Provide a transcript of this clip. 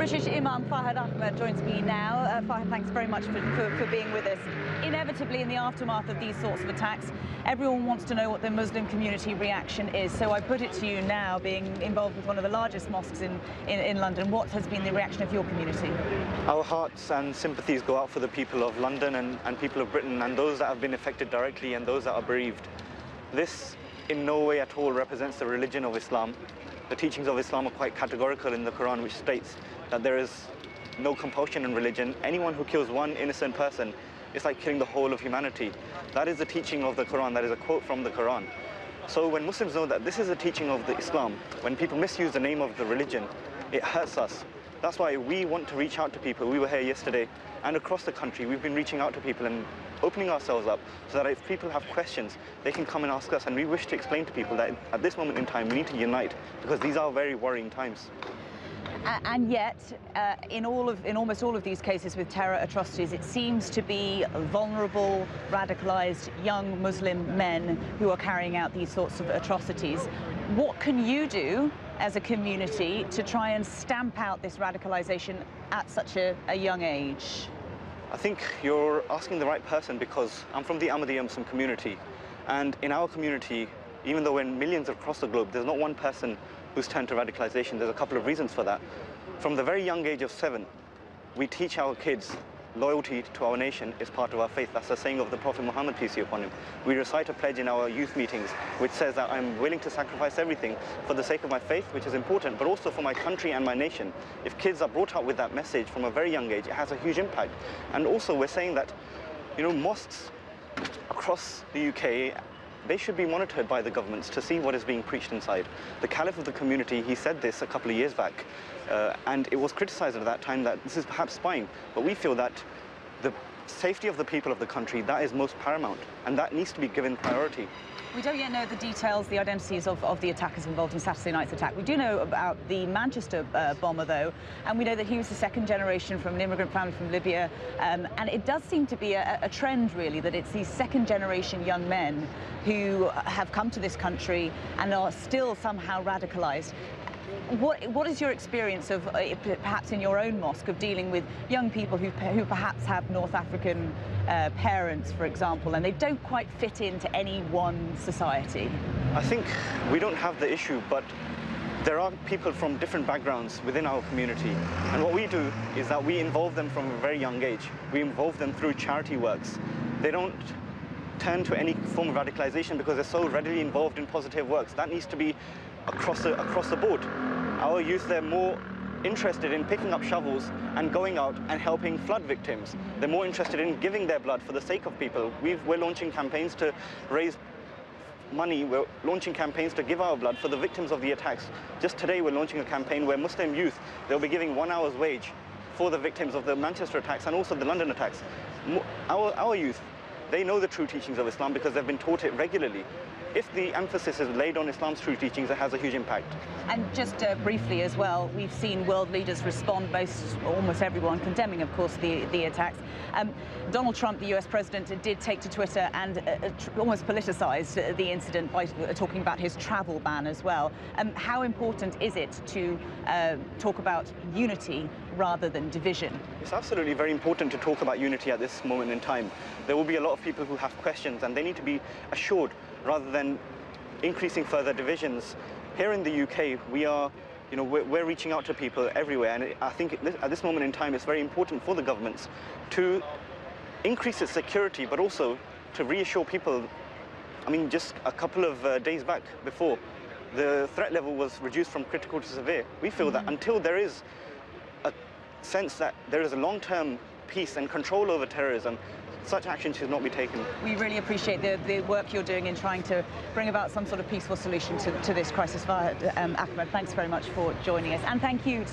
British Imam Fahad Ahmed joins me now. Fahad, thanks very much for being with us. Inevitably, in the aftermath of these sorts of attacks, everyone wants to know what the Muslim community reaction is. So I put it to you now, being involved with one of the largest mosques in London, what has been the reaction of your community? Our hearts and sympathies go out for the people of London and people of Britain, and those that have been affected directly and those that are bereaved. This in no way at all represents the religion of Islam. The teachings of Islam are quite categorical in the Quran, which states that there is no compulsion in religion. Anyone who kills one innocent person, it's like killing the whole of humanity. That is the teaching of the Quran. That is a quote from the Quran. So when Muslims know that this is a teaching of the Islam, when people misuse the name of the religion, it hurts us. That's why we want to reach out to people. We were here yesterday, and across the country, we've been reaching out to people and opening ourselves up so that if people have questions, they can come and ask us. And we wish to explain to people that at this moment in time, we need to unite because these are very worrying times. And yet, in almost all of these cases with terror atrocities, it seems to be vulnerable, radicalized young Muslim men who are carrying out these sorts of atrocities. What can you do as a community to try and stamp out this radicalization at such a young age? I think you're asking the right person, because I'm from the Ahmadiyya Muslim community, and in our community, even though we're in millions across the globe, there's not one person who's turned to radicalization. There's a couple of reasons for that. From the very young age of 7, we teach our kids loyalty to our nation is part of our faith. That's the saying of the Prophet Muhammad, peace be upon him. We recite a pledge in our youth meetings which says that I'm willing to sacrifice everything for the sake of my faith, which is important, but also for my country and my nation. If kids are brought up with that message from a very young age, it has a huge impact. And also we're saying that, mosques across the UK, they should be monitored by the governments to see what is being preached inside. The Caliph of the community, he said this a couple of years back, and it was criticized at that time that this is perhaps spying, but we feel that the safety of the people of the country, that is most paramount, and that needs to be given priority. We don't yet know the details, the identities of the attackers involved in Saturday night's attack. We do know about the Manchester bomber, though, and we know that he was the second generation from an immigrant family from Libya. And it does seem to be a trend, really, that it's these second-generation young men who have come to this country and are still somehow radicalized. What is your experience of, perhaps in your own mosque, of dealing with young people who perhaps have North African parents, for example, and they don't quite fit into any one society? I think we don't have the issue, but there are people from different backgrounds within our community. And what we do is that we involve them from a very young age. We involve them through charity works. They don't turn to any form of radicalization because they're so readily involved in positive works. That needs to be across the board. Our youth, they're more interested in picking up shovels and going out and helping flood victims. They're more interested in giving their blood for the sake of people. We're launching campaigns to raise money. We're launching campaigns to give our blood for the victims of the attacks. Just today, we're launching a campaign where Muslim youth, they'll be giving 1 hour's wage for the victims of the Manchester attacks and also the London attacks. Our youth, they know the true teachings of Islam because they've been taught it regularly. If the emphasis is laid on Islam's true teachings, it has a huge impact. And just briefly as well, we've seen world leaders respond, almost everyone, condemning, of course, the attacks. Donald Trump, the US president, did take to Twitter and almost politicized the incident by talking about his travel ban as well. How important is it to talk about unity rather than division? It's absolutely very important to talk about unity at this moment in time. There will be a lot of people who have questions, and they need to be assured rather than increasing further divisions. Here in the UK, we're reaching out to people everywhere, and I think at this moment in time, it's very important for the governments to increase its security, but also to reassure people. I mean, just a couple of days back before, the threat level was reduced from critical to severe. We feel that until there is a sense that there is a long-term peace and control over terrorism, such action should not be taken. We really appreciate the work you're doing in trying to bring about some sort of peaceful solution to this crisis. Fahad Ahmed, thanks very much for joining us, and thank you.